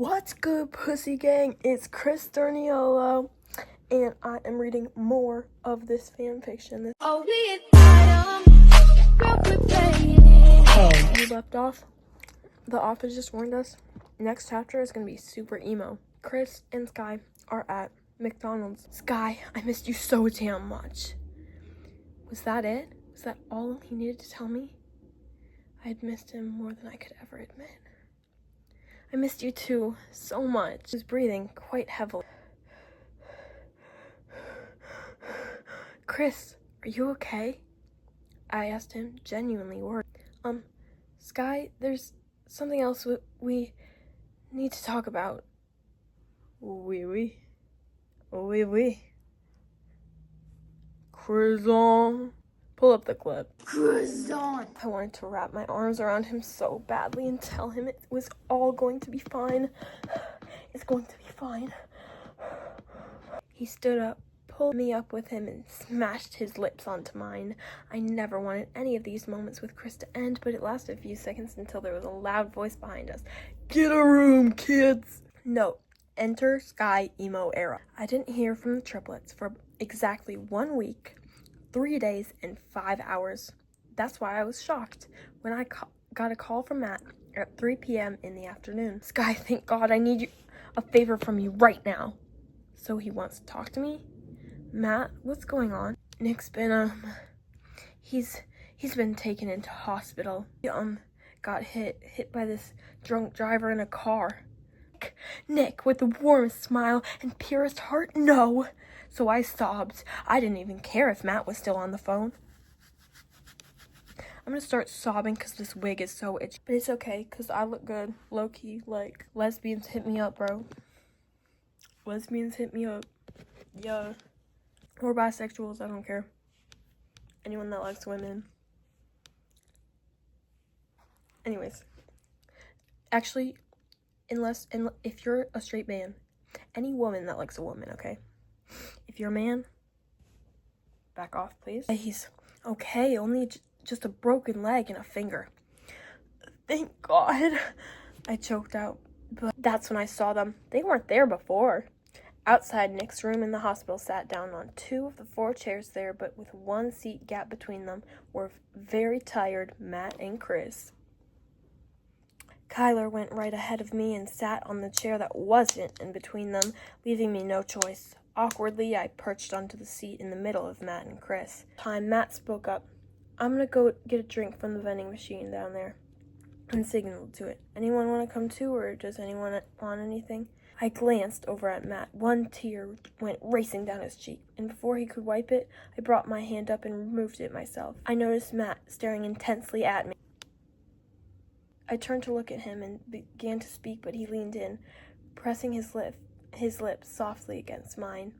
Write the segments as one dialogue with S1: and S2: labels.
S1: What's good, pussy gang? It's Chris Derniolo, and I am reading more of this fanfiction. We left off. The office just warned us. Next chapter is going to be super emo. Chris and Skye are at McDonald's. Skye, I missed you so damn much. Was that it? Was that all he needed to tell me? I had missed him more than I could ever admit. I missed you too, so much. He was breathing quite heavily. Chris, are you okay? I asked him, genuinely worried. Skye, there's something else we need to talk about. Oui. Croissant. Pull up the clip.
S2: Croissant.
S1: I wanted to wrap my arms around him so badly and tell him it was all going to be fine. It's going to be fine. He stood up, pulled me up with him, and smashed his lips onto mine. I never wanted any of these moments with Chris to end, but it lasted a few seconds until there was a loud voice behind us. Get a room, kids! Note, enter Skye emo era. I didn't hear from the triplets for exactly 1 week, 3 days, and 5 hours. That's why I was shocked when I got a call from Matt at 3 p.m. in the afternoon. Skye, thank God, I need a favor from you right now. So he wants to talk to me? Matt, what's going on? Nick's been, he's been taken into hospital. He, got hit by this drunk driver in a car. Nick, with the warmest smile and purest heart, no. So I sobbed. I didn't even care if Matt was still on the phone. I'm gonna start sobbing because this wig is so itchy. But it's okay, because I look good. Low-key, like, lesbians hit me up, bro. Lesbians hit me up. Yeah. Or bisexuals, I don't care. Anyone that likes women. Anyways. Actually, if you're a straight man, any woman that likes a woman, okay? If you're a man, back off, please. He's okay, only just a broken leg and a finger. Thank God. I choked out, but that's when I saw them. They weren't there before. Outside Nick's room in the hospital, sat down on 2 of the 4 chairs there, but with 1 seat gap between them, were very tired Matt and Chris. Kyler went right ahead of me and sat on the chair that wasn't in between them, leaving me no choice. Awkwardly, I perched onto the seat in the middle of Matt and Chris. Matt spoke up. I'm gonna go get a drink from the vending machine down there, and signaled to it. Anyone want to come too, or does anyone want anything? I glanced over at Matt. 1 tear went racing down his cheek, and before he could wipe it, I brought my hand up and removed it myself. I noticed Matt staring intensely at me. I turned to look at him and began to speak, but he leaned in, pressing his lips softly against mine.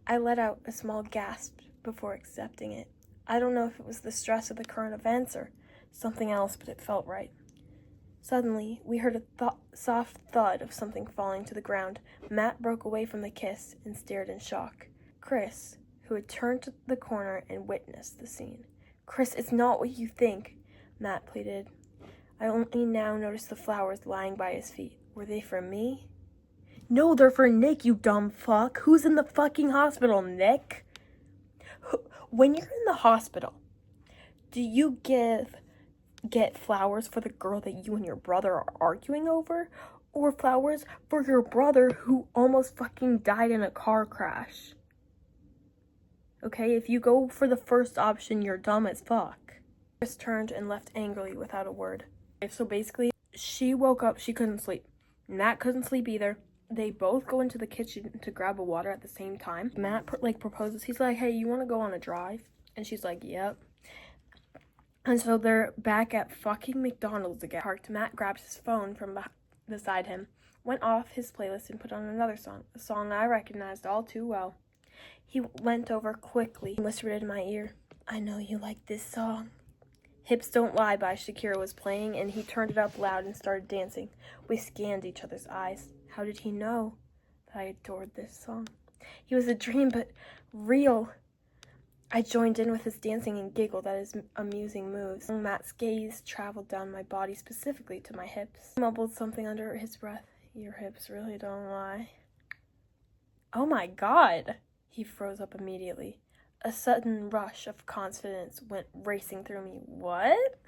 S1: I let out a small gasp before accepting it. I don't know if it was the stress of the current events or something else, but it felt right. Suddenly, we heard a soft thud of something falling to the ground. Matt broke away from the kiss and stared in shock. Chris, who had turned to the corner and witnessed the scene. Chris, it's not what you think, Matt pleaded. I only now noticed the flowers lying by his feet. Were they for me? No, they're for Nick, you dumb fuck. Who's in the fucking hospital, Nick? When you're in the hospital, do you get flowers for the girl that you and your brother are arguing over? Or flowers for your brother who almost fucking died in a car crash? Okay, if you go for the first option, you're dumb as fuck. Chris turned and left angrily without a word. So basically, she woke up, she couldn't sleep. Matt couldn't sleep either. They both go into the kitchen to grab a water at the same time. Matt proposes. He's like, hey, you want to go on a drive? And she's like, yep. And so they're back at fucking McDonald's again. Parked, Matt grabs his phone from beside him, went off his playlist and put on another song, a song I recognized all too well. He leant over quickly and whispered in my ear, I know you like this song. Hips Don't Lie by Shakira was playing, and he turned it up loud and started dancing. We scanned each other's eyes. How did he know that I adored this song? He was a dream, but real. I joined in with his dancing and giggled at his amusing moves. Matt's gaze traveled down my body, specifically to my hips. He mumbled something under his breath. Your hips really don't lie. Oh my God! He froze up immediately. A sudden rush of confidence went racing through me. What?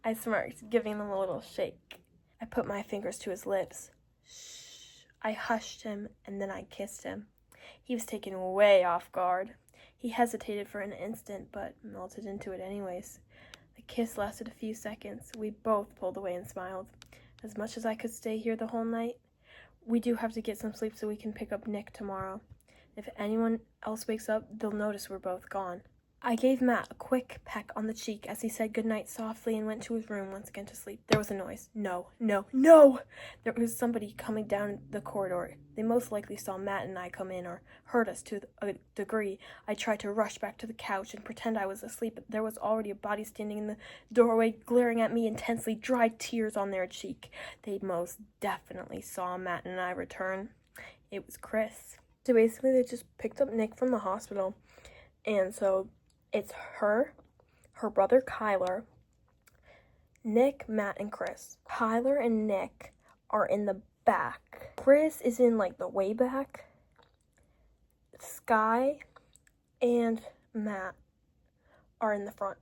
S1: I smirked, giving him a little shake. I put my fingers to his lips. Shh. I hushed him, and then I kissed him. He was taken way off guard. He hesitated for an instant, but melted into it anyways. The kiss lasted a few seconds. We both pulled away and smiled. As much as I could stay here the whole night, we do have to get some sleep so we can pick up Nick tomorrow. If anyone else wakes up, they'll notice we're both gone. I gave Matt a quick peck on the cheek as he said goodnight softly and went to his room once again to sleep. There was a noise. No! There was somebody coming down the corridor. They most likely saw Matt and I come in or heard us to a degree. I tried to rush back to the couch and pretend I was asleep, but there was already a body standing in the doorway, glaring at me intensely, dry tears on their cheek. They most definitely saw Matt and I return. It was Chris. So basically, they just picked up Nick from the hospital, and so it's her brother Kyler, Nick, Matt, and Chris. Kyler and Nick are in the back. Chris is in, like, the way back. Skye and Matt are in the front.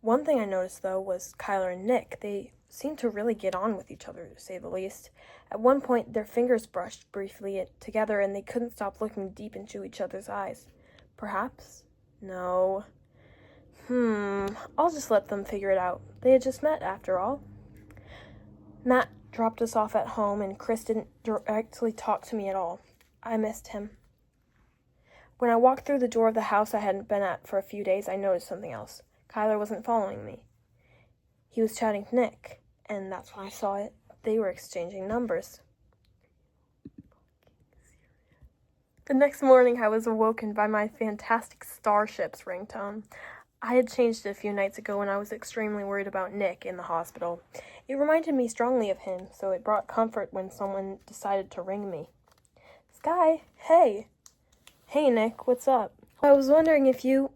S1: One thing I noticed, though, was Kyler and Nick. They seemed to really get on with each other, to say the least. At one point, their fingers brushed briefly together, and they couldn't stop looking deep into each other's eyes. Perhaps? No. I'll just let them figure it out. They had just met, after all. Matt dropped us off at home, and Chris didn't directly talk to me at all. I missed him. When I walked through the door of the house I hadn't been at for a few days, I noticed something else. Kyler wasn't following me. He was chatting to Nick, and that's when I saw it. They were exchanging numbers. The next morning, I was awoken by my fantastic Starships ringtone. I had changed it a few nights ago when I was extremely worried about Nick in the hospital. It reminded me strongly of him, so it brought comfort when someone decided to ring me. Skye, hey. Hey, Nick, what's up? I was wondering if you...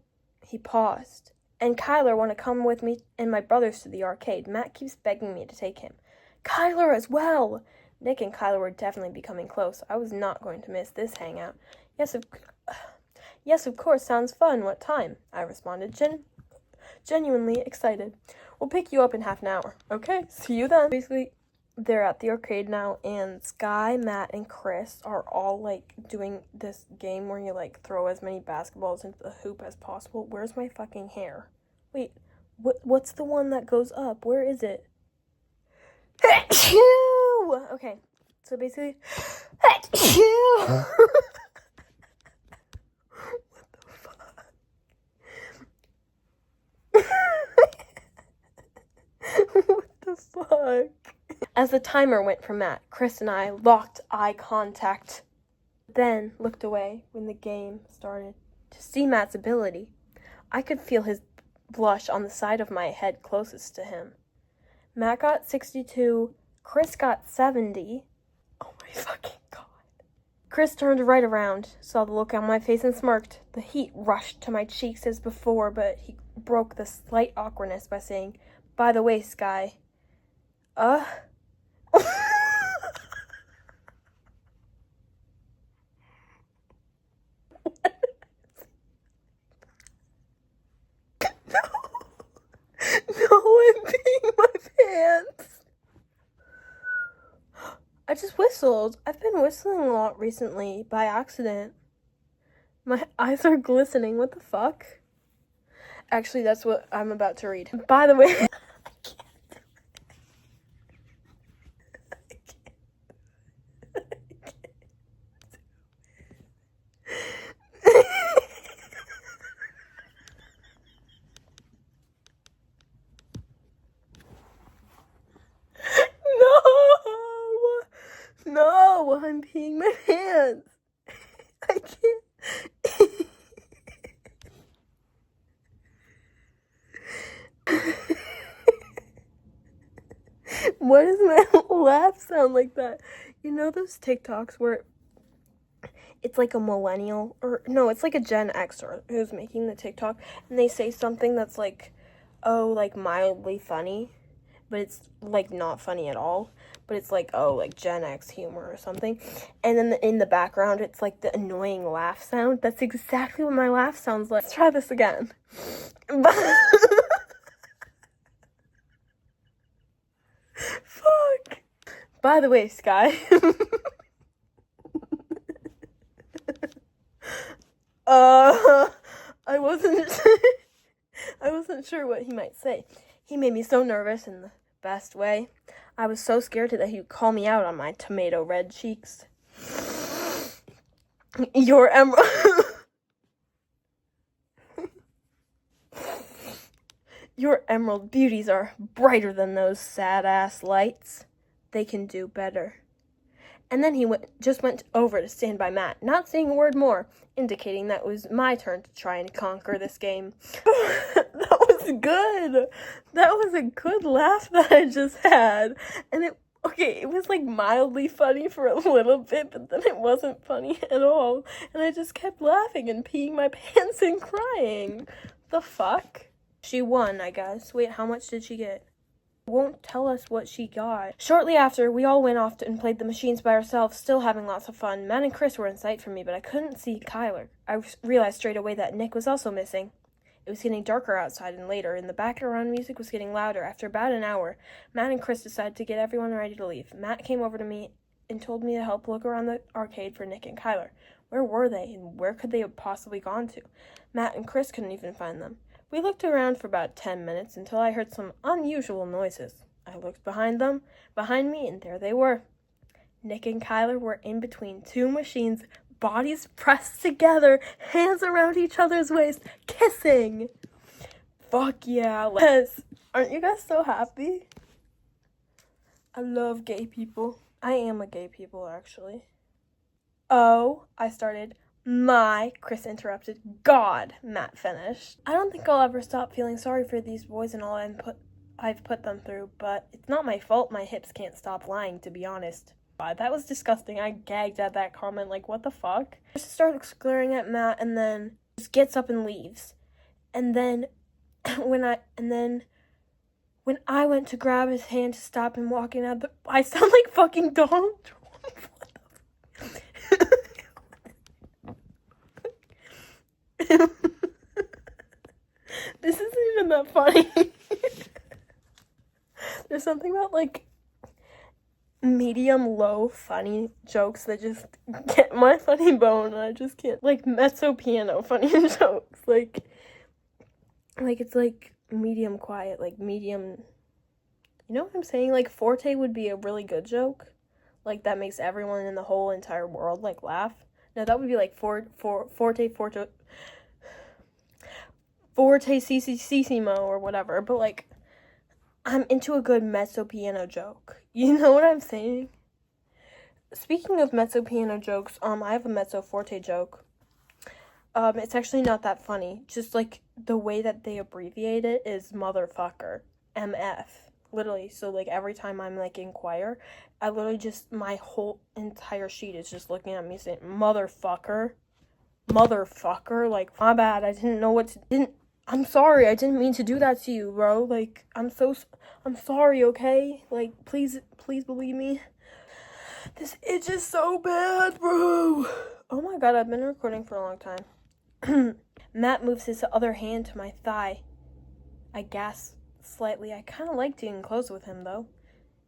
S1: He paused. And Kyler want to come with me and my brothers to the arcade. Matt keeps begging me to take him. Kyler as well! Nick and Kyler were definitely becoming close. I was not going to miss this hangout. Yes, of course, sounds fun. What time? I responded, genuinely excited. We'll pick you up in half an hour. Okay, see you then. Basically, they're at the arcade now, and Skye, Matt, and Chris are all, like, doing this game where you, like, throw as many basketballs into the hoop as possible. Where's my fucking hair? Wait, what's the one that goes up? Where is it? Okay, so basically... What the fuck? As the timer went for Matt, Chris and I locked eye contact, then looked away when the game started. To see Matt's ability, I could feel his blush on the side of my head closest to him. Matt got 62, Chris got 70. Oh my fucking God. Chris turned right around, saw the look on my face, and smirked. The heat rushed to my cheeks as before, but he broke the slight awkwardness by saying, "By the way, Skye, No, I'm peeing my pants. I just whistled. I've been whistling a lot recently, by accident. My eyes are glistening. What the fuck? Actually, that's what I'm about to read. By the way... No, I'm peeing my pants. I can't. Why does my laugh sound like that? You know those TikToks where it's like a millennial, or no, it's like a Gen Xer who's making the TikTok, and they say something that's like, oh, like mildly funny, but it's like not funny at all. but it's like, oh, like Gen X humor or something. And then in the background, it's like the annoying laugh sound. That's exactly what my laugh sounds like. Let's try this again. Fuck. By the way, Skye. I wasn't sure what he might say. He made me so nervous in the best way. I was so scared that he'd call me out on my tomato red cheeks. Your emerald... Your emerald beauties are brighter than those sad-ass lights. They can do better. And then he just went over to stand by Matt, not saying a word more, indicating that it was my turn to try and conquer this game. That was good. That was a good laugh that I just had. And it was like mildly funny for a little bit, but then it wasn't funny at all. And I just kept laughing and peeing my pants and crying. The fuck? She won, I guess. Wait, how much did she get? Won't tell us what she got. Shortly after, we all went off and played the machines by ourselves, still having lots of fun. Matt and Chris were in sight for me, but I couldn't see Kyler. I realized straight away that Nick was also missing. It was getting darker outside, and later, and the background music was getting louder. After about an hour, Matt and Chris decided to get everyone ready to leave. Matt came over to me and told me to help look around the arcade for Nick and Kyler. Where were they, and where could they have possibly gone to? Matt and Chris couldn't even find them. We looked around for about 10 minutes until I heard some unusual noises. I looked behind me, and there they were. Nick and Kyler were in between two machines, bodies pressed together, hands around each other's waist, kissing. Fuck yeah, Les. Aren't you guys so happy? I love gay people. I am a gay people, actually. Oh, I started. Chris interrupted. God, Matt finished. I don't think I'll ever stop feeling sorry for these boys and all I've put them through, but it's not my fault my hips can't stop lying, to be honest. God, that was disgusting. I gagged at that comment, like, what the fuck? I just started glaring at Matt, and then just gets up and leaves. And then, when I went to grab his hand to stop him walking out, I sound like fucking Donald Trump. This isn't even that funny. There's something about, like, medium-low funny jokes that just get my funny bone, and I just can't. Like, mezzo piano funny jokes. Like, it's, like, medium quiet, like, medium... You know what I'm saying? Like, forte would be a really good joke. Like, that makes everyone in the whole entire world, like, laugh. No, that would be, like, fortissimo or whatever, but, like, I'm into a good mezzo piano joke. You know what I'm saying? Speaking of mezzo piano jokes, I have a mezzo forte joke. It's actually not that funny. Just, like, the way that they abbreviate it is motherfucker. MF. Literally. So, like, every time I'm, like, in choir, I literally just, my whole entire sheet is just looking at me saying, motherfucker. Motherfucker. Like, my bad. I didn't know I'm sorry, I didn't mean to do that to you, bro. Like, I'm sorry, okay? Like, please believe me. This itch is so bad, bro. Oh my god, I've been recording for a long time. Matt moves his other hand to my thigh. I gasp slightly. I kind of liked getting close with him, though.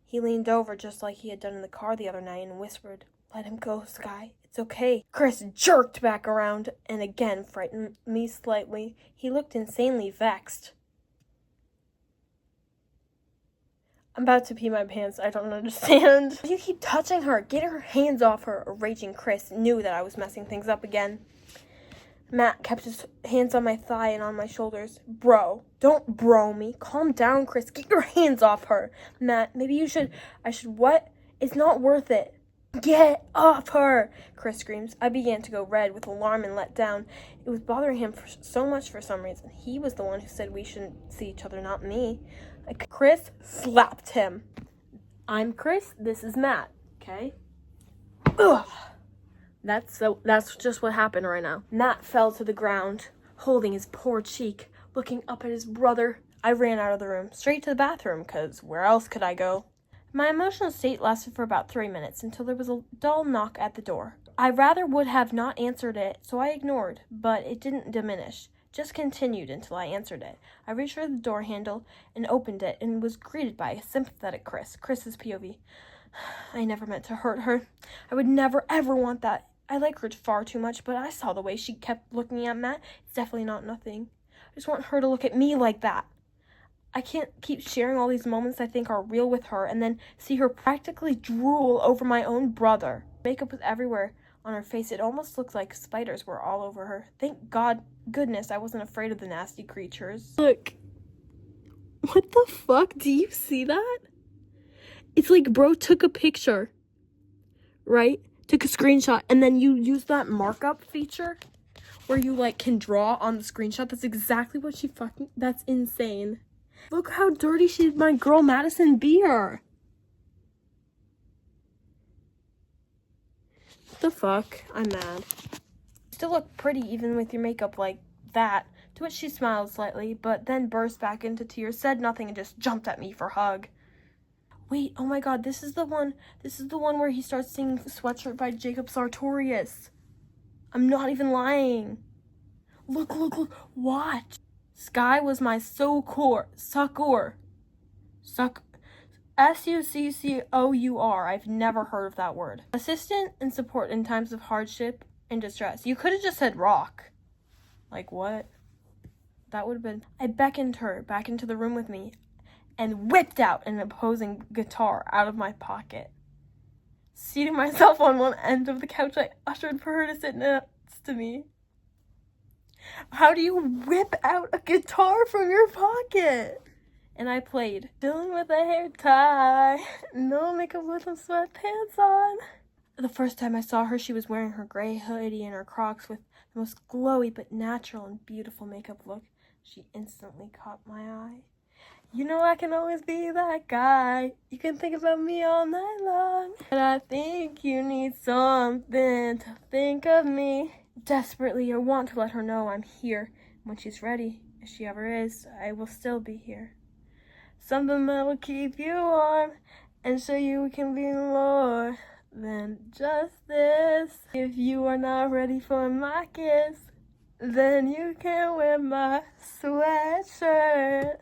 S1: He leaned over just like he had done in the car the other night and whispered, "Let him go, Skye. It's okay." Chris jerked back around and again frightened me slightly. He looked insanely vexed. I'm about to pee my pants. I don't understand. You keep touching her. Get her hands off her. A raging Chris knew that I was messing things up again. Matt kept his hands on my thigh and on my shoulders. Bro, don't bro me. Calm down, Chris. Get your hands off her. Matt, maybe I should what? It's not worth it. Get off her, Chris screams. I began to go red with alarm and let down. It was bothering him so much for some reason. He was the one who said we shouldn't see each other, not me. Chris slapped him. I'm Chris, this is Matt, okay? Ugh. That's just what happened right now. Matt fell to the ground, holding his poor cheek, looking up at his brother. I ran out of the room, straight to the bathroom, because where else could I go? My emotional state lasted for about 3 minutes until there was a dull knock at the door. I rather would have not answered it, so I ignored, but it didn't diminish. Just continued until I answered it. I reached for the door handle and opened it and was greeted by a sympathetic Chris. Chris's POV. I never meant to hurt her. I would never ever want that. I like her far too much, but I saw the way she kept looking at Matt. It's definitely not nothing. I just want her to look at me like that. I can't keep sharing all these moments I think are real with her and then see her practically drool over my own brother. Makeup was everywhere on her face. It almost looked like spiders were all over her. Thank goodness I wasn't afraid of the nasty creatures. Look. What the fuck? Do you see that? It's like bro took a picture, right? Took a screenshot, and then you use that markup feature where you like can draw on the screenshot. That's exactly what that's insane. Look how dirty she did my girl Madison Beer. What the fuck? I'm mad. You still look pretty even with your makeup like that. To which she smiled slightly, but then burst back into tears, said nothing, and just jumped at me for a hug. Wait, oh my god, this is the one where he starts singing Sweatshirt by Jacob Sartorius. I'm not even lying. Look, watch. Skye was my succour. Succour. I've never heard of that word. Assistant and support in times of hardship and distress. You could have just said rock. Like what? That would have been... I beckoned her back into the room with me and whipped out an opposing guitar out of my pocket. Seating myself on one end of the couch, I ushered for her to sit next to me. How do you whip out a guitar from your pocket? And I played. Dealing with a hair tie, no makeup with some sweatpants on. The first time I saw her, she was wearing her gray hoodie and her Crocs with the most glowy but natural and beautiful makeup look. She instantly caught my eye. You know I can always be that guy. You can think about me all night long. But I think you need something to think of me. Desperately, I want to let her know I'm here. When she's ready, if she ever is, I will still be here. Something that will keep you warm and show you we can be more than just this. If you are not ready for my kiss, then you can wear my sweatshirt.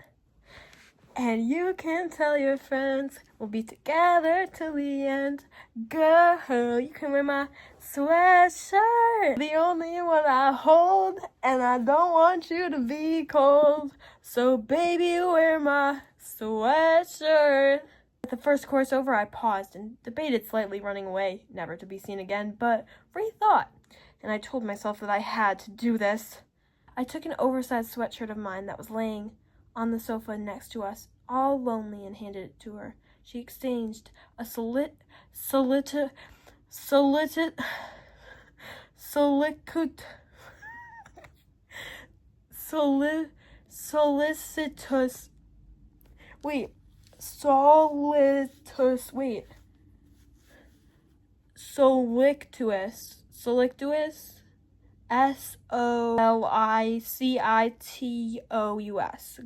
S1: And you can tell your friends we'll be together till the end. Girl, you can wear my sweatshirt. The only one I hold, and I don't want you to be cold. So baby, wear my sweatshirt. With the first chorus over, I paused and debated slightly running away, never to be seen again, but rethought. And I told myself that I had to do this. I took an oversized sweatshirt of mine that was laying on the sofa next to us, all lonely, and handed it to her. She exchanged a solicitous solicitous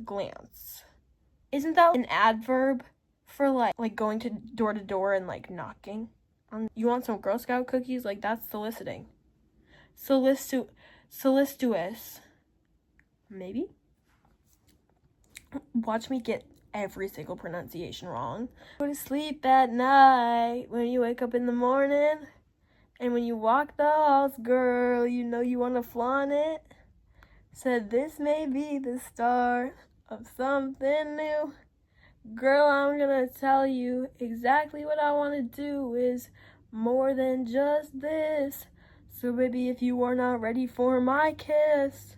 S1: glance. Isn't that an adverb for like going to door and like knocking? You want some Girl Scout cookies? Like that's soliciting. Solicitous. Maybe? Watch me get every single pronunciation wrong. Go to sleep at night when you wake up in the morning. And when you walk the halls, girl, you know you want to flaunt it. Said this may be the start of something new. Girl, I'm gonna tell you exactly what I want to do is more than just this. So baby, if you are not ready for my kiss.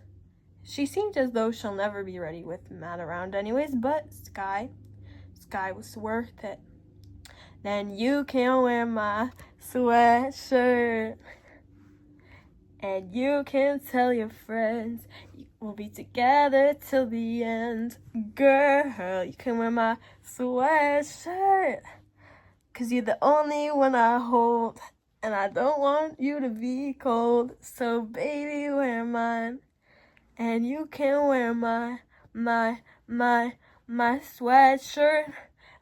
S1: She seemed as though she'll never be ready with Matt around anyways, but Skye was worth it. Then you can wear my sweatshirt. And you can tell your friends we'll be together till the end. Girl, you can wear my sweatshirt. 'Cause you're the only one I hold. And I don't want you to be cold. So baby, wear mine. And you can wear my sweatshirt.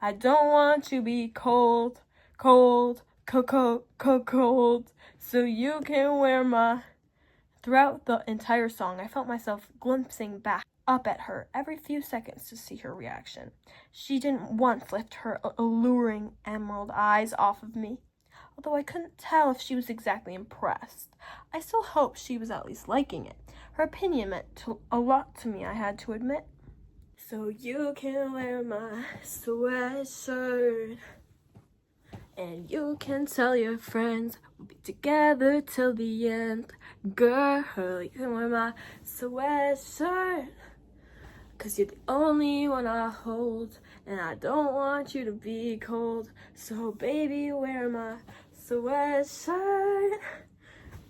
S1: I don't want to be cold, cold, cold, so you can wear my... Throughout the entire song, I felt myself glimpsing back up at her every few seconds to see her reaction. She didn't once lift her alluring emerald eyes off of me. Although I couldn't tell if she was exactly impressed, I still hoped she was at least liking it. Her opinion meant a lot to me, I had to admit. So you can wear my sweatshirt, and you can tell your friends we'll be together till the end. Girl, you can wear my sweatshirt, 'cause you're the only one I hold, and I don't want you to be cold. So baby, wear my sweatshirt,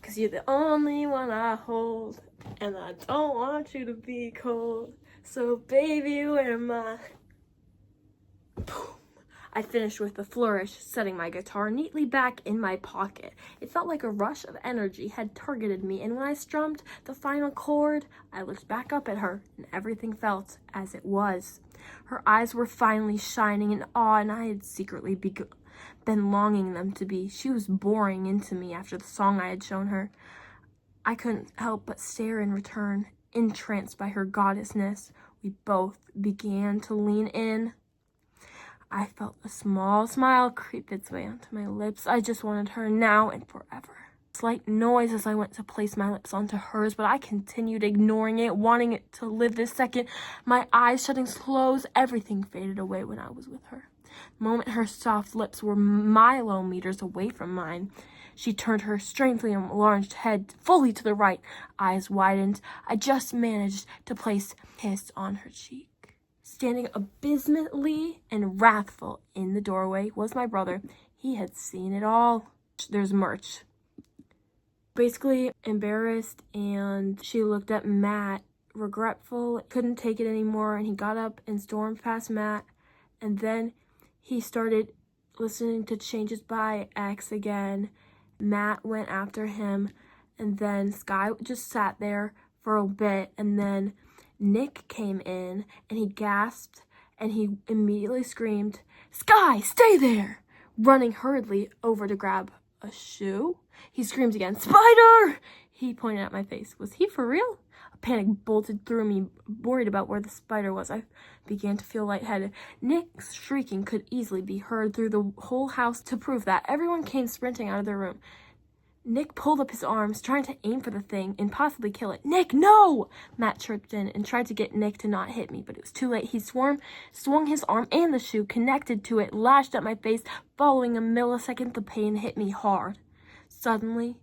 S1: 'cause you're the only one I hold, and I don't want you to be cold. So baby, wear my... Boom. I finished with a flourish, setting my guitar neatly back in my pocket. It felt like a rush of energy had targeted me, and when I strummed the final chord, I looked back up at her, and everything felt as it was. Her eyes were finally shining in awe, and I had secretly been longing them to be. She was boring into me after the song I had shown her. I couldn't help but stare in return, entranced by her goddessness. We both began to lean in. I felt a small smile creep its way onto my lips. I just wanted her now and forever. Slight noise as I went to place my lips onto hers, but I continued ignoring it, wanting it to live this second. My eyes shutting closed, everything faded away when I was with her. The moment her soft lips were milometers away from mine, she turned her strangely enlarged head fully to the right. Eyes widened. I just managed to place a kiss on her cheek. Standing abysmally and wrathful in the doorway was my brother. He had seen it all. There's merch. Basically embarrassed, and she looked at Matt, regretful, couldn't take it anymore, and he got up and stormed past Matt, and then he started listening to Changes by X again. Matt went after him, and then Skye just sat there for a bit, and then Nick came in, and he gasped, and he immediately screamed, "Skye, stay there!" Running hurriedly over to grab a shoe. He screamed again, "Spider!" He pointed at my face. Was he for real? A panic bolted through me, worried about where the spider was. I began to feel lightheaded. Nick's shrieking could easily be heard through the whole house. To prove that, everyone came sprinting out of their room. Nick pulled up his arms, trying to aim for the thing and possibly kill it. "Nick, no!" Matt chirped in and tried to get Nick to not hit me, but it was too late. He swung his arm, and the shoe connected to it lashed at my face. Following a millisecond, the pain hit me hard. Suddenly,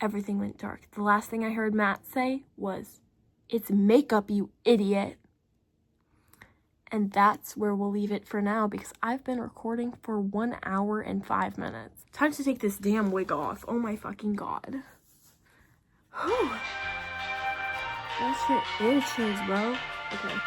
S1: everything went dark. The last thing I heard Matt say was, "It's makeup, you idiot." And that's where we'll leave it for now, because I've been recording for 1 hour and 5 minutes. Time to take this damn wig off. Oh my fucking god. Whew. That shit itches, bro. Okay.